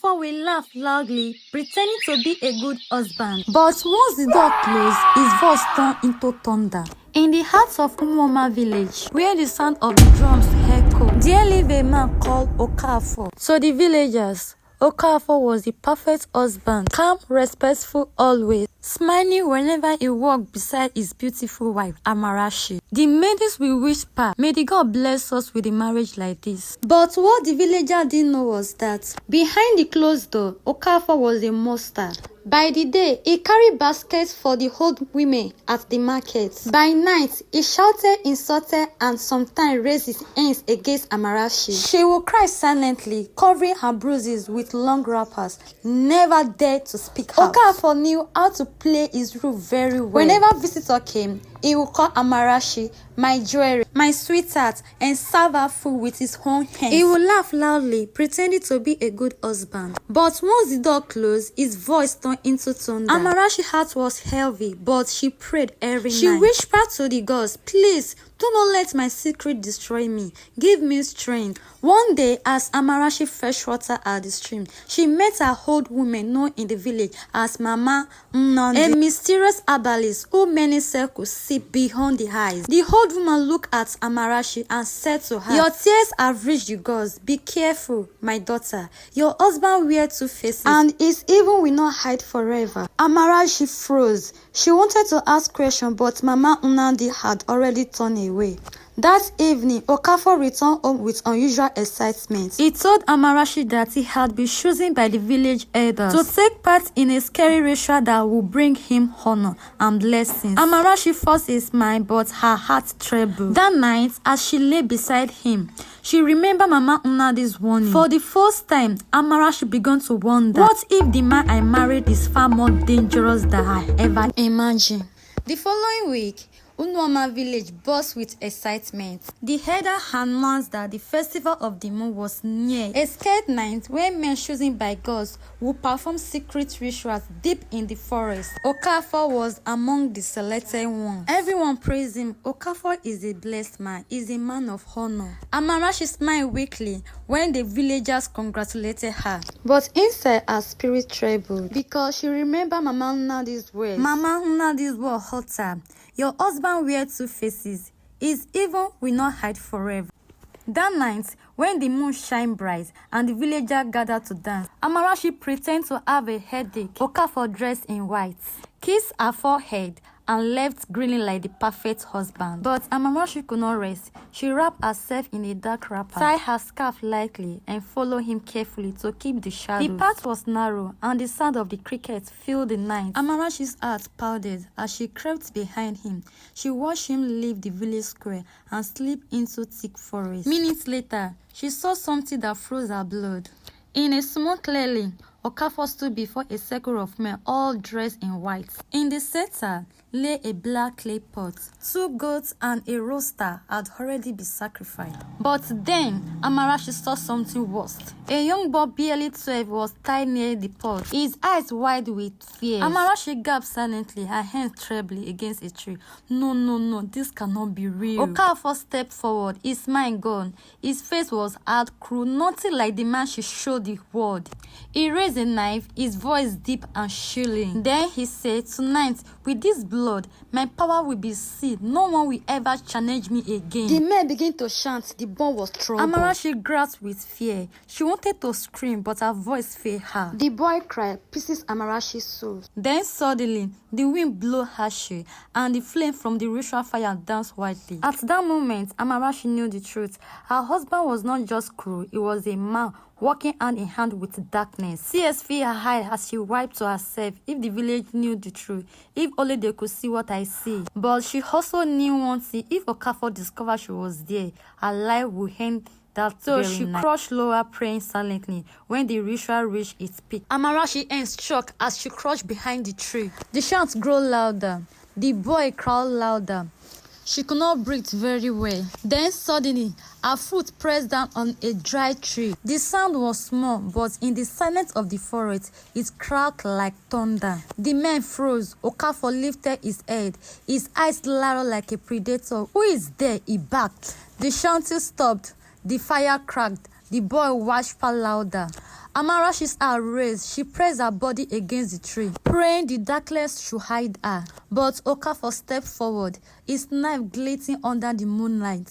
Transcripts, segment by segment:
Okafor will laugh loudly, pretending to be a good husband. But once the door closed, his voice turned into thunder. In the heart of MaMa village, where the sound of the drums echoed, there lived a man called Okafor. To the villagers, Okafor was the perfect husband, calm, respectful always, smiling whenever he walked beside his beautiful wife, Amarachi. The maidens will whisper, "May the God bless us with a marriage like this." But what the villager didn't know was that behind the closed door, Okafor was a monster. By the day, he carried baskets for the old women at the market. By night, he shouted, insulted, and sometimes raised his hands against Amarachi. She would cry silently, covering her bruises with long wrappers, never dared to speak out. Okafor knew how to play his role very well. Whenever visitor came, he would call Amarachi, "My jewelry, my sweetheart," and serve her food with his own hands. He would laugh loudly, pretending to be a good husband. But once the door closed, his voice turned into thunder. Amarachi's heart was heavy, but she prayed every night. She whispered to the gods, "Please, do not let my secret destroy me. Give me strength." One day, as Amarachi fetched water at the stream, she met an old woman known in the village as MaMa Nnedi, a mysterious herbalist who many said could see beyond the eyes. The old woman looked at Amarachi and said to her, "Your tears have reached the gods. Be careful, my daughter. Your husband wears two faces, and his evil will not hide forever." Amarachi froze. She wanted to ask questions, but MaMa Nnedi had already turned away. That evening, Okafor returned home with unusual excitement. He told Amarachi that he had been chosen by the village elders to take part in a scary ritual that would bring him honor and blessings. Amarachi forced a smile, but her heart trembled. That night, as she lay beside him, she remembered MaMa Nnedi's warning. For the first time, Amarachi began to wonder, what if the man I married is far more dangerous than I ever imagined? The following week, MaMa village burst with excitement. The elder announced that the festival of the moon was near. A scared night where men chosen by gods would perform secret rituals deep in the forest. Okafor was among the selected ones. Everyone praised him. Okafor is a blessed man. He is a man of honor. Amarachi smiled weakly when the villagers congratulated her. But inside her spirit trembled because she remembered MaMa Nnedi's words. MaMa Nnedi's word hurt her. Your husband wears two faces. His evil will not hide forever. That night, when the moon shined bright and the villagers gathered to dance, Amarachi pretended to have a headache. Okafor dressed in white, kissed her forehead, and left grinning like the perfect husband. But Amarachi could not rest. She wrapped herself in a dark wrapper, tied her scarf lightly, and followed him carefully to keep the shadows. The path was narrow, and the sound of the crickets filled the night. Amarachi's heart pounded as she crept behind him. She watched him leave the village square and slip into thick forest. Minutes later, she saw something that froze her blood. In a small clearing, Okafor stood before a circle of men all dressed in white. In the center lay a black clay pot. 2 goats and a rooster had already been sacrificed. But then Amarachi saw something worse. A young boy barely 12 was tied near the pot, his eyes wide with fear. Amarachi gasped silently, her hands trembling against a tree. No, this cannot be real. Okafor stepped forward, his mind gone. His face was hard, cruel, nothing like the man she showed the world. He raised a knife, his voice deep and chilling. Then he said, "Tonight, with this blood, my power will be sealed. No one will ever challenge me again." The men began to chant. The bomb was trouble. Amarachi grasped with fear. She wanted to scream, but her voice failed her. The boy cried, pieces Amarachi's soul. Then suddenly, the wind blew harshly, and the flame from the ritual fire danced wildly. At that moment, Amarachi knew the truth. Her husband was not just cruel, he was a man walking hand in hand with darkness. Tears filled her eyes as she wiped to herself. If the village knew the truth, if only they could see what I see. But she also knew one thing: if Okafor discovered she was there, her life would end that so very night. She crouched lower, praying silently. When the ritual reached its peak, Amarachi's hands shook as she crouched behind the tree. The chants grew louder. The boy cried louder. She could not breathe very well. Then suddenly, her foot pressed down on a dry tree. The sound was small, but in the silence of the forest, it cracked like thunder. The man froze. Okafor lifted his head, his eyes narrowed like a predator. "Who is there?" he barked. The shouting stopped. The fire cracked. The boy whispered louder. Amarachi's eye raised. She pressed her body against the tree, praying the darkness should hide her. But Okafor stepped forward, his knife glittering under the moonlight.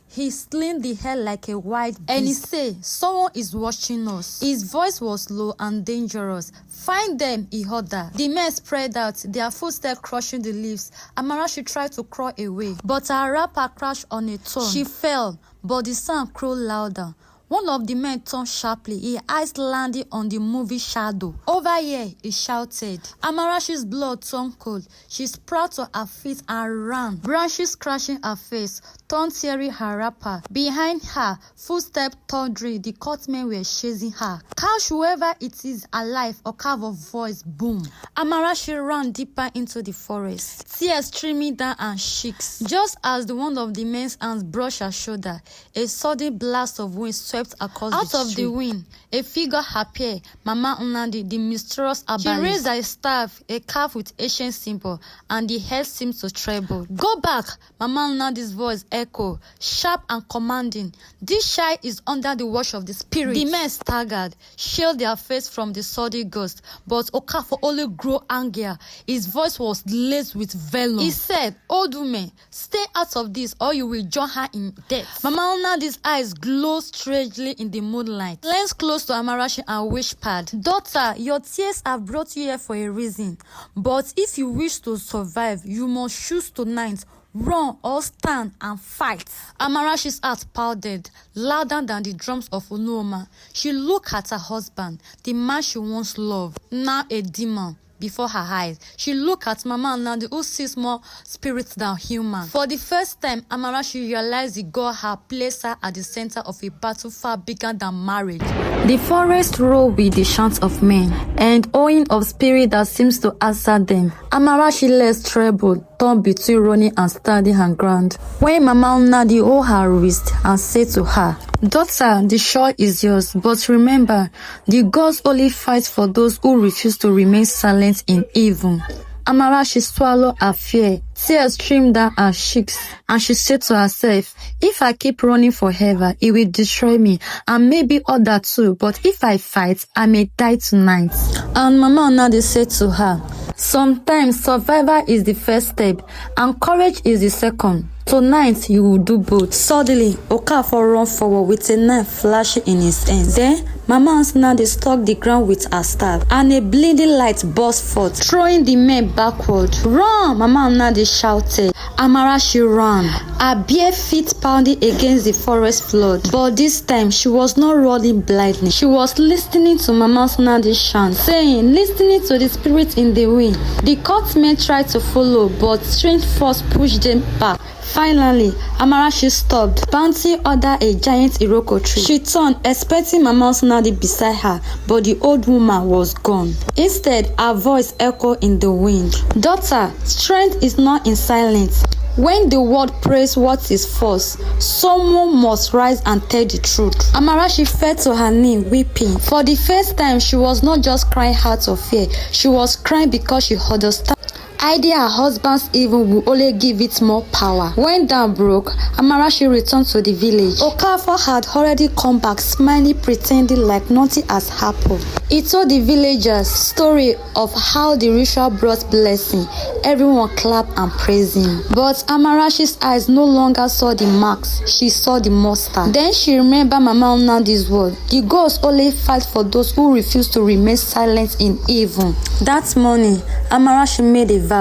He slinged the hair like a wild beast. And he said, "Someone is watching us." His voice was low and dangerous. "Find them," he ordered. The men spread out, their footsteps crushing the leaves. Amarachi tried to crawl away, but her wrapper crashed on a thorn. She fell, but the sound grew louder. One of the men turned sharply, his eyes landing on the moving shadow. "Over here," he shouted. Amarachi's blood turned cold. She sprang to her feet and ran, branches crashing her face, thorns tearing her wrapper. Behind her, footsteps thundering, the cutmen were chasing her. "Catch whoever it is alive," Okafor's voice boomed. Amarachi ran deeper into the forest, tears streaming down her cheeks. Just as one of the men's hands brushed her shoulder, a sudden blast of wind swept across out of the wind. A figure appeared, MaMa Nnedi, the mysterious herbalist. She raised her staff, a calf with ancient symbol, and the head seemed to tremble. "Go back!" MaMa Nnedi's voice echoed, sharp and commanding. "This child is under the watch of the spirit." The men staggered, shielded their face from the sordid ghost, but Okafor only grew angrier. His voice was laced with venom. He said, "Old woman, stay out of this or you will join her in death." MaMa Nnedi's eyes glowed strangely in the moonlight. Lens close to Amarachi and wife.But. "Daughter, your tears have brought you here for a reason. But if you wish to survive, you must choose tonight. Run or stand and fight." Amarachi's heart pounded louder than the drums of Unuoma. She looked at her husband, the man she once loved, now a demon before her eyes. She looked at MaMa Nnedi, who sees more spirit than human. For the first time, Amarachi realized the God had placed her at the center of a battle far bigger than marriage. The forest roared with the chants of men and owing of spirit that seems to answer them. Amarachi's legs trembled, torn between running and standing her ground, when MaMa Nnedi held her wrist and said to her, "Daughter, the choice is yours, but remember, the gods only fight for those who refuse to remain silent in evil." Amarachi swallowed her fear. Tears streamed down her cheeks, and she said to herself, "If I keep running forever, it will destroy me, and maybe other too, but if I fight, I may die tonight." And MaMa Nnedi said to her, "Sometimes survival is the first step, and courage is the second. Tonight you will do both." Suddenly, Okafor ran forward with a knife flashing in his hand. Then, MaMa Nnedi struck the ground with her staff, and a bleeding light burst forth, throwing the men backward. "Run!" MaMa Nnedi shouted. Amarachi ran, her bare feet pounding against the forest floor. But this time, she was not running blindly. She was listening to MaMa Nnedi's chant, saying, listening to the spirit in the wind. The cutmen tried to follow, but strange force pushed them back. Finally, Amarachi stopped, bouncing under a giant iroko tree. She turned, expecting MaMa Nnedi beside her, but the old woman was gone. Instead, her voice echoed in the wind. "Daughter, strength is not in silence. When the world prays what is false, someone must rise and tell the truth." Amarachi fell to her knee, weeping. For the first time, she was not just crying out of fear. She was crying because she understood idea her husband's evil will only give it more power. When dawn broke, Amarachi returned to the village. Okafor had already come back, smiling, pretending like nothing has happened. He told the villagers story of how the ritual brought blessing. Everyone clapped and praised him. But Amarachi's eyes no longer saw the marks, she saw the monster. Then she remembered MaMa Nnedi's word. The gods only fight for those who refuse to remain silent in evil. That morning, Amarachi made a vow.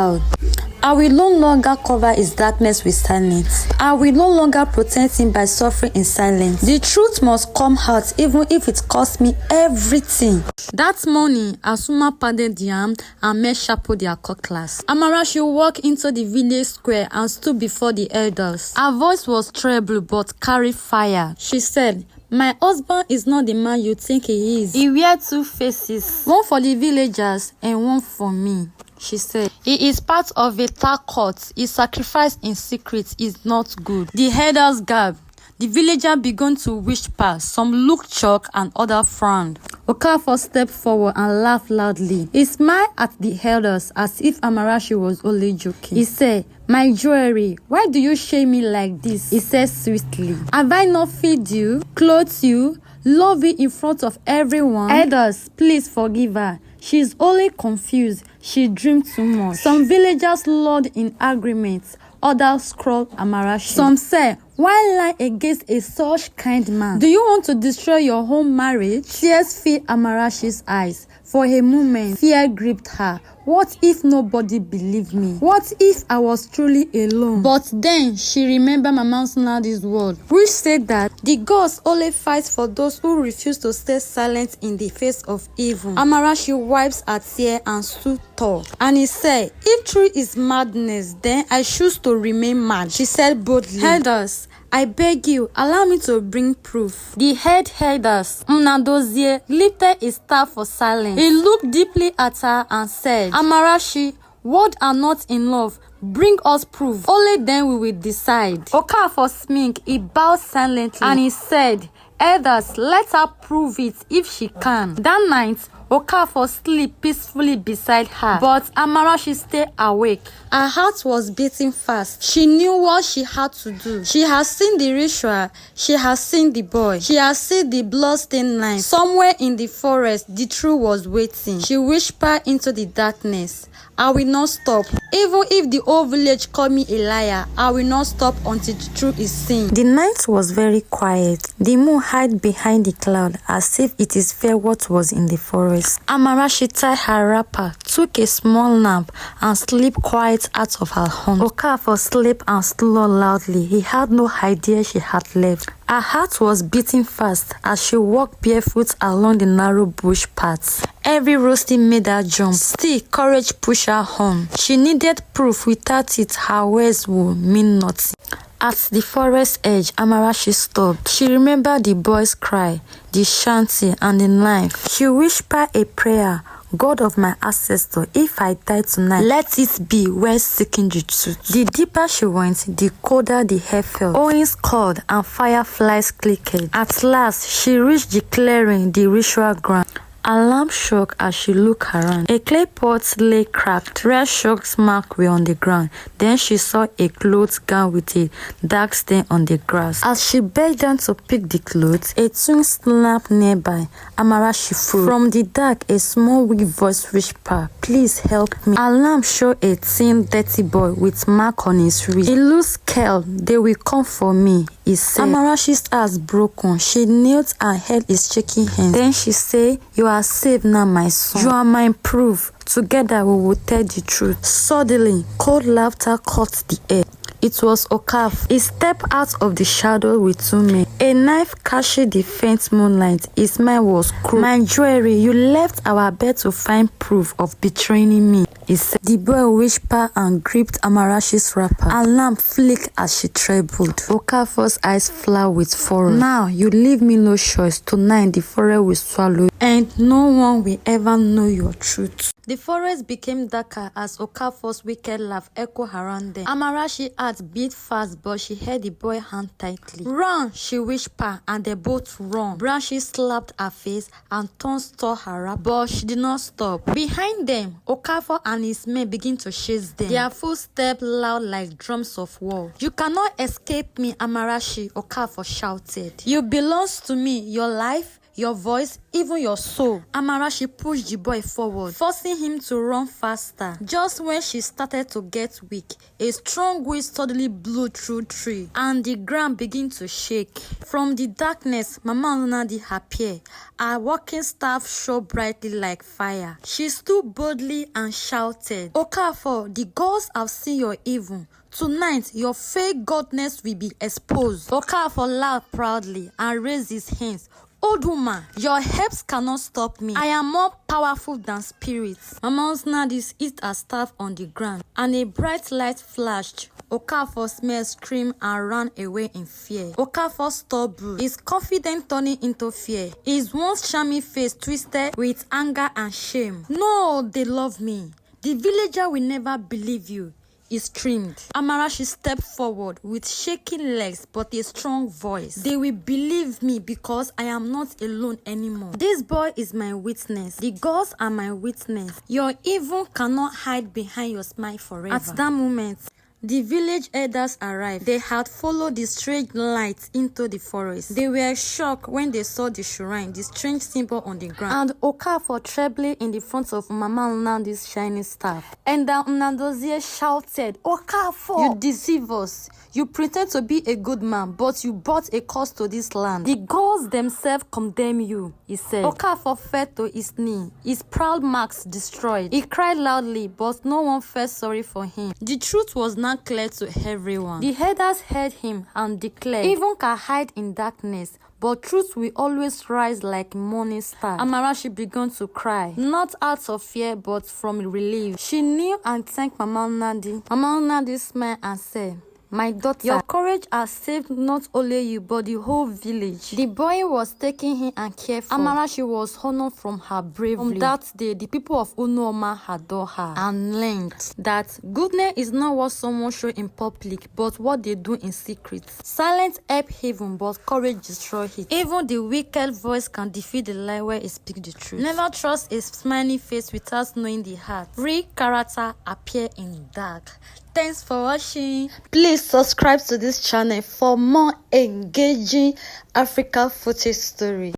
I will no longer cover his darkness with silence. I will no longer protect him by suffering in silence. The truth must come out even if it costs me everything. That morning, Asuma padded the arm and men sharpened their cutlass. Amarachi walked into the village square and stood before the elders. Her voice was treble but carried fire. She said, "My husband is not the man you think he is. He wears two faces, one for the villagers and one for me." She said, "He is part of a dark cult. His sacrifice in secret is not good." The elders gasped. The villagers began to whisper. Some looked shocked and others frowned. Okafor stepped forward and laughed loudly. He smiled at the elders as if Amarachi was only joking. He said, "My jewelry, why do you shame me like this?" He said sweetly. "Have I not fed you, clothed you, love you in front of everyone. Elders, please forgive her. She's only confused. She dreamed too much. Some villagers lulled in agreement. Others scrawled Amarachi. Some say, why lie against a such kind man? Do you want to destroy your home marriage? Tears filled Amarachi's eyes. For a moment, fear gripped her. What if nobody believed me? What if I was truly alone? But then she remembered MaMa Nnedi's word, which said that the gods only fight for those who refuse to stay silent in the face of evil. Amarachi wipes her tear and stood tall. And he said, if truth is madness, then I choose to remain mad. She said boldly, elders, I beg you, allow me to bring proof. The head elders, Nnedi, lifted his staff for silence. He looked deeply at her and said, Amarachi, words are not enough. Bring us proof. Only then we will decide. Okafor smiled. He bowed silently and he said, elders, let her prove it if she can. That night, Okafor slept peacefully beside her, but Amarachi stayed awake. Her heart was beating fast. She knew what she had to do. She had seen the ritual. She had seen the boy. She had seen the bloodstained knife. Somewhere in the forest, the truth was waiting. She whispered into the darkness, I will not stop. Even if the whole village call me a liar, I will not stop until the truth is seen. The night was very quiet. The moon hid behind the cloud as if it is fear what was in the forest. Amarachi tied her wrapper, took a small nap, and slept quiet out of her hunt. Okafor slept and snored loudly. He had no idea she had left. Her heart was beating fast as she walked barefoot along the narrow bush paths. Every roasting made her jump. Still, courage pushed her on. She needed proof. Without it, her words would mean nothing. At the forest edge, Amarachi stopped. She remembered the boy's cry, the shanty, and the knife. She whispered a prayer. God of my ancestor, if I die tonight, let it be where seeking the truth. The deeper she went, the colder the air felt. Owens called and fireflies clicked. At last, she reached the clearing, the ritual ground. Alarm shook as she looked around. A clay pot lay cracked. Red chalk marks were on the ground. Then she saw a cloth gown with a dark stain on the grass. As she bent down to pick the clothes, a twin snapped nearby. Amarachi froze. From the dark, a small weak voice whispered, please help me. Alarm showed a thin, dirty boy with mark on his wrist. A loose curl, they will come for me, he said. Amarachi's heart broken. She knelt and held his shaking hand. Then she said, you are safe now, my son. You are my proof. Together we will tell the truth. Suddenly, cold laughter caught the air. It was Okafor. He stepped out of the shadow with 2 men. A knife catching the faint moonlight. His smile was cruel. My jewelry, you left our bed to find proof of betraying me, he said. The boy whispered and gripped Amarachi's wrapper. A lamp flicked as she trembled. Okafor's eyes flashed with horror. Now, you leave me no choice. Tonight, the forest will swallow you, and no one will ever know your truth. The forest became darker as Okafor's wicked laugh echoed around them. Amarachi's heart beat fast, but she held the boy's hand tightly. Run, she whispered, and they both ran. Branches slapped her face and thorns tore her wrap, but she did not stop. Behind them, Okafor and his men began to chase them. Their footsteps loud like drums of war. You cannot escape me, Amarachi, Okafor shouted. You belong to me, your life, your voice, even your soul. Amarachi pushed the boy forward, forcing him to run faster. Just when she started to get weak, a strong wind suddenly blew through the tree, and the ground began to shake. From the darkness, MaMa Nnedi appeared. Her walking staff shone brightly like fire. She stood boldly and shouted, Okafor, the gods have seen your evil. Tonight, your fake godness will be exposed. Okafor laughed proudly and raised his hands. Old woman, your helps cannot stop me. I am more powerful than spirits. MaMa Nnedi hit her staff on the ground, and a bright light flashed. Okafor's men screamed and ran away in fear. Okafor stopped, his confidence turning into fear. His once charming face twisted with anger and shame. No, they love me. The villager will never believe you, he screamed. Amarachi stepped forward with shaking legs but a strong voice. They will believe me because I am not alone anymore. This boy is my witness. The gods are my witness. Your evil cannot hide behind your smile forever. At that moment, The village elders arrived. They had followed the strange light into the forest. They were shocked when they saw the shrine, the strange symbol on the ground, and okafor trembling in the front of MaMa Nnedi's shining staff. And the Nnadozie shouted, "Okafor, you deceive us. You pretend to be a good man, but you brought a curse to this land. The gods themselves condemn you," he said. Okafor fell to his knee, his proud marks destroyed. He cried loudly, but no one felt sorry for him. The truth was now clear to everyone. The elders heard him and declared, "Even can hide in darkness, but truth will always rise like morning star." Amarachi began to cry, not out of fear, but from relief. She kneeled and thanked MaMa Nnedi. MaMa Nnedi smiled and said, "My daughter, your courage has saved not only you, but the whole village." The boy was taken in and cared for. Amarachi was honored from her bravery. From that day, the people of Unuoma adored her and learned that goodness is not what someone shows in public, but what they do in secret. Silence helps heaven, but courage destroys it. Even the wicked voice can defeat the lie where it speaks the truth. Never trust a smiling face without knowing the heart. Real character appear in dark. Thanks for watching. Please subscribe to this channel for more engaging Africa footage story.